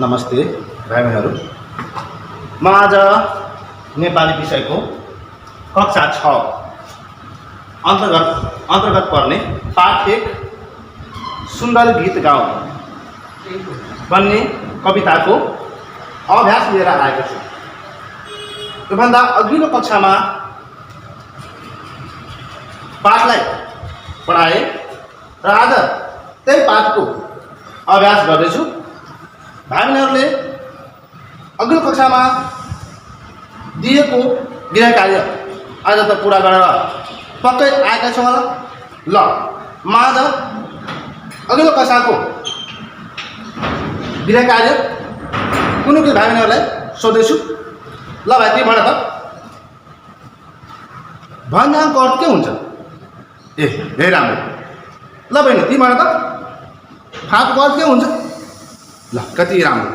नमस्ते भाइ बहिनीहरू। म आज नेपाली विषयको कक्षा 6 अन्तर्गत पर्ने पाठ 1 सुन्दर गीत गाउँ भन्ने कविताको अभ्यास लिएर आएको छु। योभन्दा अघिल्लो कक्षामा पाठलाई पढाए र आज त्यही पाठको अभ्यास गर्दैछु। भाइ बहिनीहरूले अघिल्लो कक्षामा दिएको गृह कार्य आज त पुरा गरेर पक्कै आएका छौँ होला। ल म आज अघिल्लो कक्षाको गृह कार्य कुनै भाइ बहिनीहरूलाई सोध्दैछु। ल भाइ के भन त, भन्जाङको अर्थ के हुन्छ? ए राम्रो। ल बहिनी ती भन त, फाँटको अर्थ के हुन्छ? ल कति राम्रो।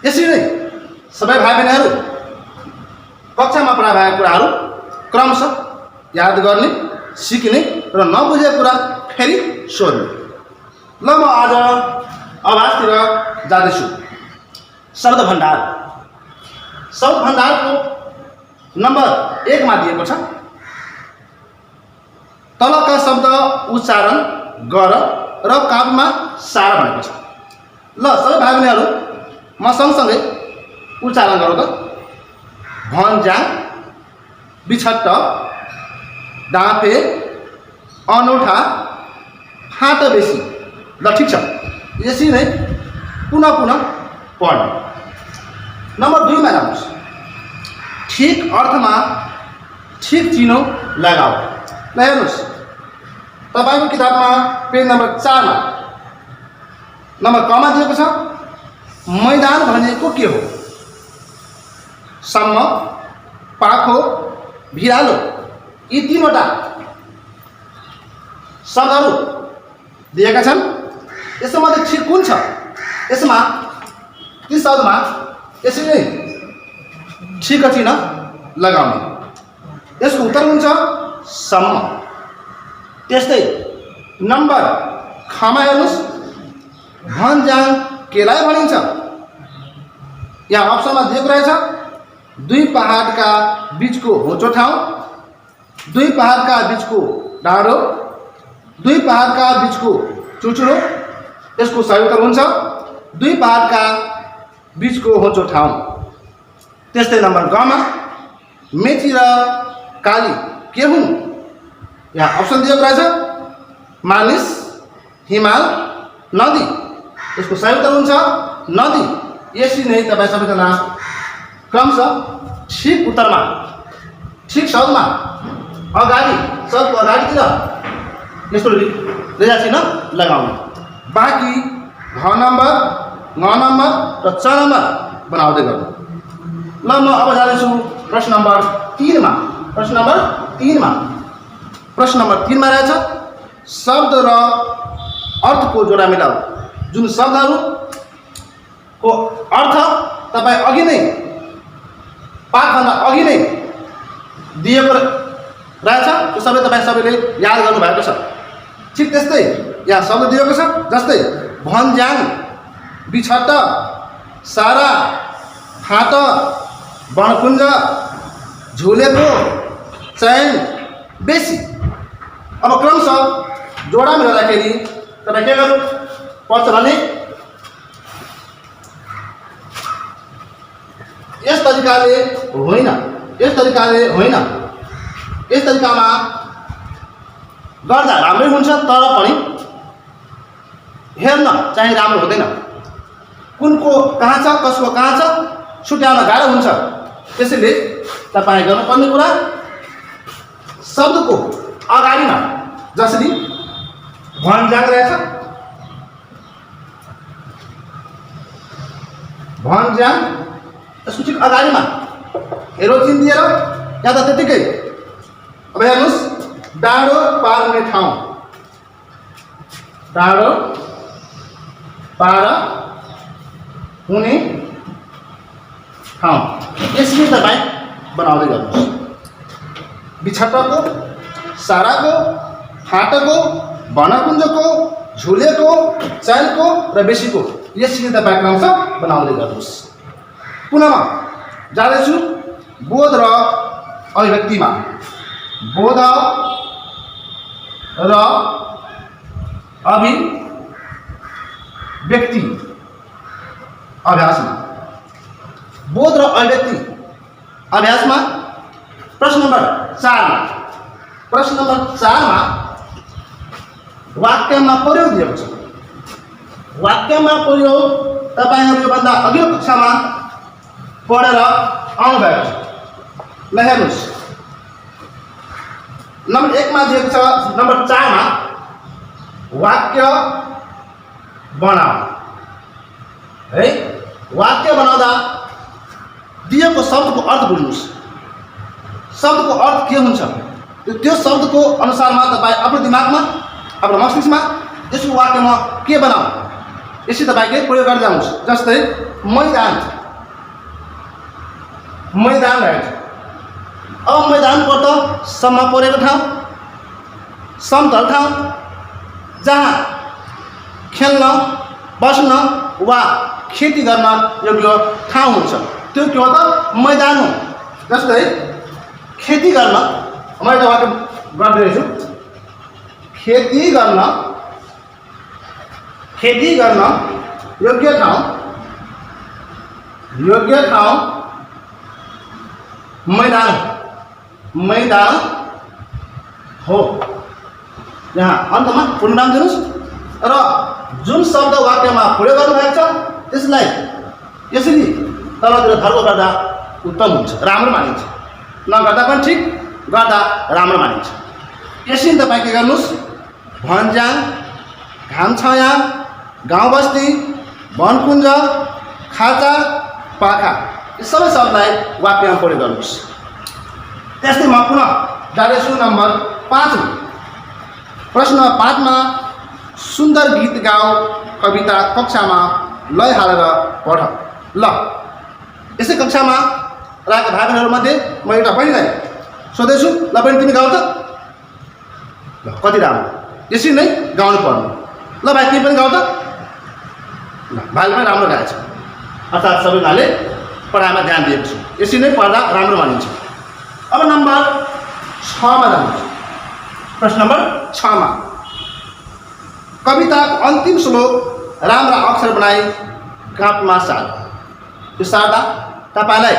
यसरी नै सबै भाइ बहिनीहरू कक्षामा पढाइ भएका कुराहरू क्रमशः याद गर्ने, सिक्ने र नबुझेको कुरा फेरि सोध्ने। ल म आज अभ्यासतिर जाँदैछु। शब्द भण्डारको नम्बर 1 मा दिएको छ, तलका शब्द उच्चारण गर र काव्यमा सार भनेको छ। ल सबै भाइ बहिनीहरू म सँगसँगै उच्चारण गरौँ त। भन्ज्याङ, बिछट्ट, डाँफे, अनौठा, फाँट बेसी। ल ठिक छ, यसरी नै पुनः पढ्नु। नम्बर 2 मा जानुहोस्। ठिक अर्थमा ठिक चिनो लगाऊ। ल हेर्नुहोस्, तपाईँको किताबमा पेज नम्बर 4 मा नम्बर क मा दिएको छ। मैदान भनेको के हो? सम्म, पाखो, भिरालो, यी 3वटा शब्दहरू दिएका छन्। यसमा मध्ये ठिक कुन छ? यसमा ती शब्दमा यसरी नै ठिक चिन्ह लगाउने। यसको उत्तर हुन्छ सम्म। त्यस्तै नम्बर ख मा हेर्नुहोस्, भन्ज्याङ केलाई भनिन्छ? यहाँ अप्सनमा दिएको रहेछ 2 पहाडका बीचको होचो ठाउँ, 2 पहाडका बीचको डाँडो, 2 पहाडका बीचको चुचुरो। यसको सही उत्तर हुन्छ 2 पहाडका बीचको होचो ठाउँ। त्यस्तै नम्बर ग मा मेची र काली के हुन्? यहाँ अप्सन दिएको रहेछ मानिस, हिमाल, नदी। यसको सही उत्तर हुन्छ नदी। यसरी नै तपाईँ सबैजना क्रमशः ठिक उत्तरमा, ठिक शब्दमा अगाडि, शब्दको अगाडितिर यस्तो रेखा चिन्ह लगाउने। बाँकी घ नम्बर, ङ नम्बर र च नम्बर बनाउँदै गर्नु। ल म अब जाँदैछु प्रश्न नम्बर 3 मा। प्रश्न नम्बर 3 मा रहेछ शब्द र अर्थको जोडा मिलाऊ। जुन शब्दहरूको अर्थ तपाईँ अघि नै पाठभन्दा अघि नै दिएको रहेछ, त्यो सबै तपाईँ सबैले याद गर्नुभएको छ। ठिक त्यस्तै यहाँ शब्द दिएको छ, जस्तै भन्ज्याङ, बिछट्ट, सारा, फाँट, वनकुञ्ज, झुलेको, चैन, बेसी। अब क्रमशः जोडा मिलाउँदाखेरि तपाईँ के गर्नु पर्छ भने यस तरिकाले होइन, यस तरिकामा गर्दा राम्रै हुन्छ, तर पनि हेर्न चाहिँ राम्रो हुँदैन। कुनको कहाँ छ, कसको कहाँ छ छुट्याउन गाह्रो हुन्छ। त्यसैले तपाईँ गर्नुपर्ने कुरा शब्दको अगाडिमा, जसरी भन्ज्याङ रहेछ, भन्ज्याङ यसको ठिक अगाडिमा एरो चिन्ह दिएर या त त्यतिकै। अब हेर्नुहोस् डाँडो पार हुने ठाउँ, डाँडो पार हुने ठाउँ। यसरी तपाईँ बनाउँदै गर्नुहोस्। बिछट्टको, साराको, फाँटको, वनकुञ्जको, झुलेको, चैनको र बेसीको यसरी तपाईँ क्रमशः बनाउँदै गर्नुहोस्। पुनः जाँदैछु बोध र अभिव्यक्तिमा। बोध र अभिव्यक्ति अभ्यासमा। बोध र अभिव्यक्ति अभ्यासमा प्रश्न नम्बर 4 मा वाक्यमा प्रयोग दिएको छ। वाक्यमा प्रयोग तपाईहरु योभन्दा अघिल्लो कक्षामा पढेर आउनु भएको छ। ल हेर्नुस्, नम्बर 1 मा दिएको छ, नम्बर 4 मा वाक्य बनाऊ है। वाक्य बनाउँदा दिएको शब्दको अर्थ बुझ्नुस्। शब्दको अर्थ के हुन्छ त्यो शब्दको अनुसारमा तपाईँ आफ्नो दिमागमा, आफ्नो मस्तिष्कमा यसको वाक्यमा के बनाऊ यसरी तपाईले प्रयोग गर्दै जानुहोस्। जस्तै मैदान रहेछ। अब मैदानको अर्थ सम्म परेको ठाउँ, समतल ठाउँ जहाँ खेल्न, बस्न वा खेती गर्न योग्य ठाउँ हुन्छ, त्यो के हो त मैदान हो। जस्तै खेती गर्न, म एउटा वाक्य गर्दैछु, खेती गर्न योग्य ठाउँ मैदान हो। यहाँ अन्तमा पूर्णविराम दिनुहोस् र जुन शब्द वाक्यमा प्रयोग गर्नुभएको छ त्यसलाई यसरी तलतिर धर्को गर्दा उत्तम हुन्छ, राम्रो मानिन्छ। नगर्दा पनि ठिक, गर्दा राम्रो मानिन्छ। यसरी तपाईँ के गर्नुहोस्, भन्ज्याङ, घामछाया, गाउँ बस्ती, वनकुञ्ज, खाचा, पाखा यी सबै शब्दलाई वाक्यमा प्रयोग गर्नुहोस्। त्यस्तै म पुनः जाँदैछु नम्बर 5 मा। प्रश्न 5 मा सुन्दर गीत गाऊ कविता कक्षामा लय हालेर पढ। ल यसै कक्षामा रहेका भाइ बहिनीहरूमध्ये म एउटा बहिनीलाई सोध्दैछु, ल बहिनी तिमी गाऊ त। ल कति राम्रो, यसरी नै गाउनु पर्ने। ल भाइ तिमी पनि गाऊ त। ल भाइले पनि राम्रो गाएछ, अर्थात् सबैजनाले पढाइमा ध्यान दिएको छ। यसरी नै पढ्दा राम्रो मानिन्छ। अब नम्बर 6 मा जानुहोस्। प्रश्न नम्बर 6 मा कविताको अन्तिम श्लोक राम्रा अक्षर बनाई कापमा सार। यो सार्दा तपाईलाई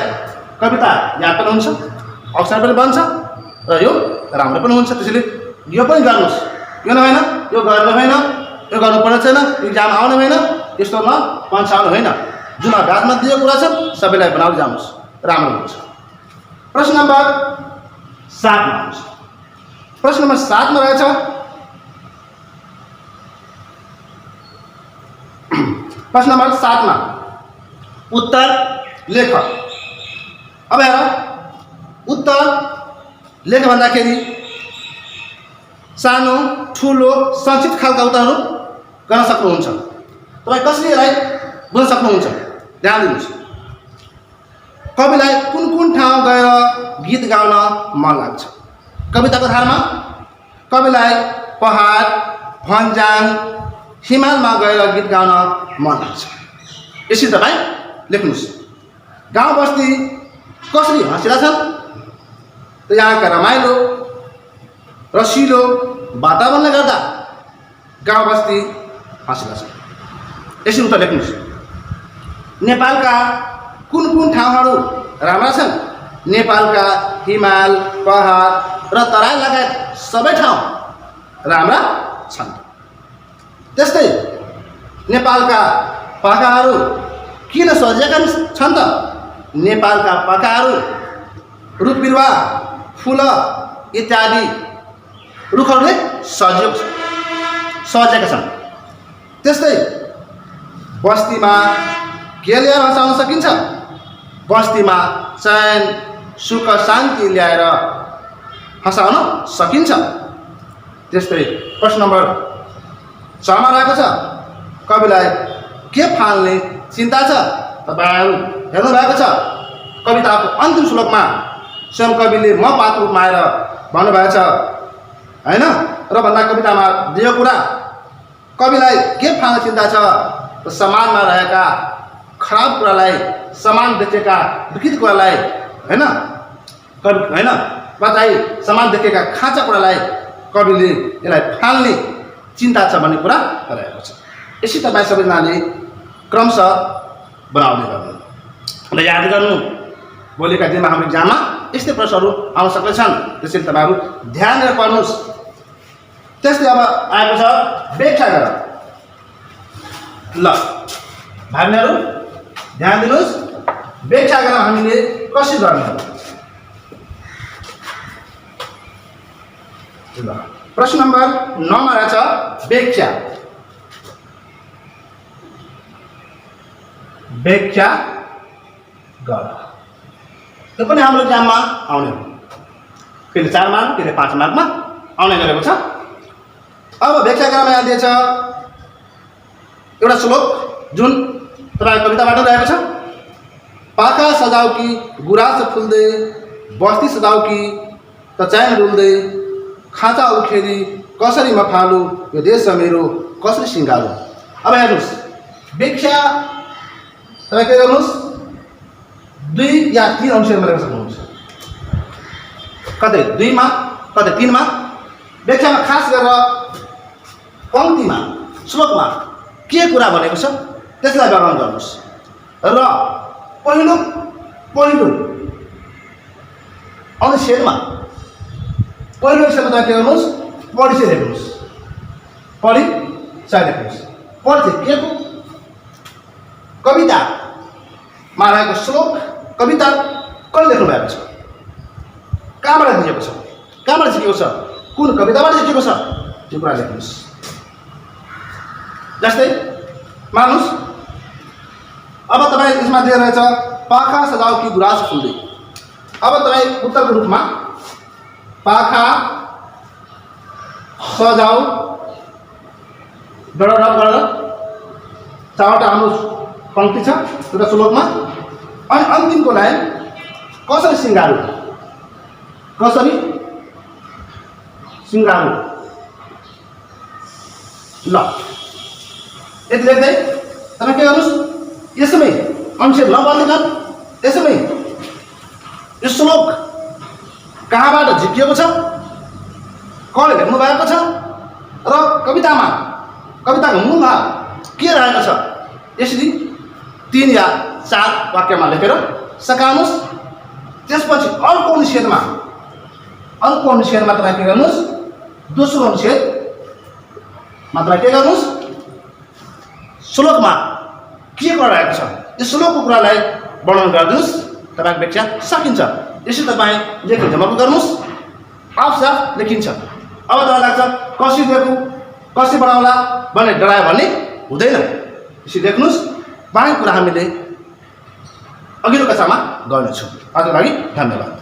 कविता याद पनि हुन्छ, अक्षर पनि बन्छ र यो राम्रो पनि हुन्छ। त्यसैले यो पनि गर्नुहोस्। यो नभएन यो गर्नु भएन, यो गर्नुपर्ने छैन, इक्जाम आउने भएन, यस्तो न पन्छाउनु होइन। जुन अभ्यासमा दिएको कुरा छ सबैलाई बनाउँदै जानुहोस्, राम्रो हुन्छ। प्रश्न नम्बर 7 मा आउनुहोस्। प्रश्न नम्बर 7 मा रहेछ प्रश्न नम्बर 7 मा उत्तर लेख। अब हेर, उत्तर लेख भन्दाखेरि सानो ठुलो संक्षिप्त खालका उत्तरहरू गर्न सक्नुहुन्छ। तपाईँ कसरी यसलाई बुझ्न सक्नुहुन्छ, ध्यान दिनुहोस्। कविलाई कुन कुन ठाउँ गएर गीत गाउन मन लाग्छ? कविताको धारमा कविलाई पहाड, भन्ज्याङ, हिमालमा गएर गीत गाउन मन लाग्छ। यसरी तपाईँ लेख्नुहोस्। गाउँ बस्ती कसरी हाँसिला छन्, यहाँका रमाइलो रसिलो वातावरणले गर्दा गाउँ बस्ती हाँसिला छन्। यसरी उत्तर लेख्नुहोस्। नेपालका कुन कुन ठाउँहरू राम्रा छन्? नेपालका हिमाल, पहाड र तराई लगायत सबै ठाउँ राम्रा छन्। त्यस्तै नेपालका पाखाहरू किन सजिएका छन् त? नेपालका पाखाहरू रुख बिरुवा, फुल इत्यादि रुखहरूले सजिएका छन्। त्यस्तै बस्तीमा के ल्याएर हँसाउन सकिन्छ? बस्तीमा चैन, सुख, शान्ति ल्याएर हँसाउन सकिन्छ। त्यस्तै प्रश्न नम्बर 6 मा रहेको छ कविलाई के फाल्ने चिन्ता छ? तपाईहरु हेर्नु भएको छ कविताको अन्तिम श्लोकमा स्वयं कविले म पात्र रूपमा आएर भन्नुभएको छ हैन? र भन्दा कवितामा दिएको कुरा कविलाई के फाल्ने चिन्ता छ त समाजमा रहेका खराब कुरालाई, समान देखेका विकृत कुरालाई होइन वा चाहिँ समान देखेका खाँचा कुरालाई कविले यसलाई फाल्ने चिन्ता छ भन्ने कुरा रहेको छ। यसै तपाईँ सबैजनाले क्रमशः बनाउँदै गर्नु र याद गर्नु। भोलिका दिनमा हाम्रो इक्जाममा यस्तै प्रश्नहरू आउन सक्नेछन्, त्यसैले तपाईँहरू ध्यान दिएर पढ्नुहोस्। त्यस्तै अब आएको छ व्याख्या गर। ल भाइहरू ध्यान दिनुहोस्, व्याख्या गरेर हामीले कसरी गर्ने हो। प्रश्न नम्बर 9 मा रहेछ व्याख्या। व्याख्या गर। यो पनि हाम्रो इक्जाममा आउने हो, कहिले 4 मार्क कहिले 5 मार्कमा आउने गरेको छ। अब व्याख्या गरेर यहाँ दिएछ एउटा श्लोक जुन तपाईको कविताबाट रहेको छ। पाखा सजाऊ कि गुराँस फुल्दै, बस्ती सजाऊ कि त चैन डुल्दै, खाँचा उखेरी कसरी म फालु, यो देश मेरो कसरी सिँगारु। अब हेर्नुहोस् व्याख्या तपाईँ के गर्नुहोस्, 2 या 3 अंशमा लेख्न सक्नुहुन्छ, कतै 2 मा कतै 3 मा। व्याख्यामा खास गरेर पङ्क्तिमा श्लोकमा के कुरा भनेको छ त्यसलाई वर्णन गर्नुहोस् र पहिलो अनुच्छेदमा पहिलो विषयमा तपाईँ के गर्नुहोस्, परिचय लेख्नुहोस्। परिचय लेख्नुहोस्। परिचय के को, कवितामा रहेको श्लोक, कविता कसले लेख्नु भएको छ, कहाँबाट दिएको छ, कहाँबाट सिकेको छ, कुन कविताबाट सिकेको छ, त्यो कुरा लेख्नुहोस्। जस्तै मान्नुहोस् अब तपाईँ यसमा दिएर रहेछ पाखा सजाऊ कि गुराँस फुल्दै। अब तपाईँ उत्तरको रूपमा पाखा सजाऊ गरेर 4वटा हाम्रो पङ्क्ति छ एउटा श्लोकमा, अनि अन्तिमको लाइन कसरी सिँगारु, कसरी सिँगारु। ल यति लेख्दै तपाईँ के गर्नुहोस्, यसमै अनुच्छेद नबदलिकन यसमै यो श्लोक कहाँबाट झिकिएको छ, कसले लेख्नु भएको छ र कविताको मूल भाव के रहेको छ, यसरी 3 या 4 वाक्यमा लेखेर सकाउनुहोस्। त्यसपछि अर्को अनुच्छेदमा तपाईँ के गर्नुहोस्, दोस्रो अनुच्छेदमा तपाईँ के गर्नुहोस्, श्लोकमा के गरिरहेको छ यो श्लोकको कुरालाई वर्णन गरिदिनुहोस्। तपाईँको व्याख्या सकिन्छ। यसरी तपाईँ लेख्न जमर्को गर्नुहोस्, आफसाफ लेखिन्छ। अब तपाईँ लाग्छ कसरी लेखौँ, कसरी बनाउला भन्ने डरायो भन्ने हुँदैन। यसरी लेख्नुहोस्। बाँकी कुरा हामीले अघिल्लो कक्षामा गर्नेछौँ। आजको लागि धन्यवाद।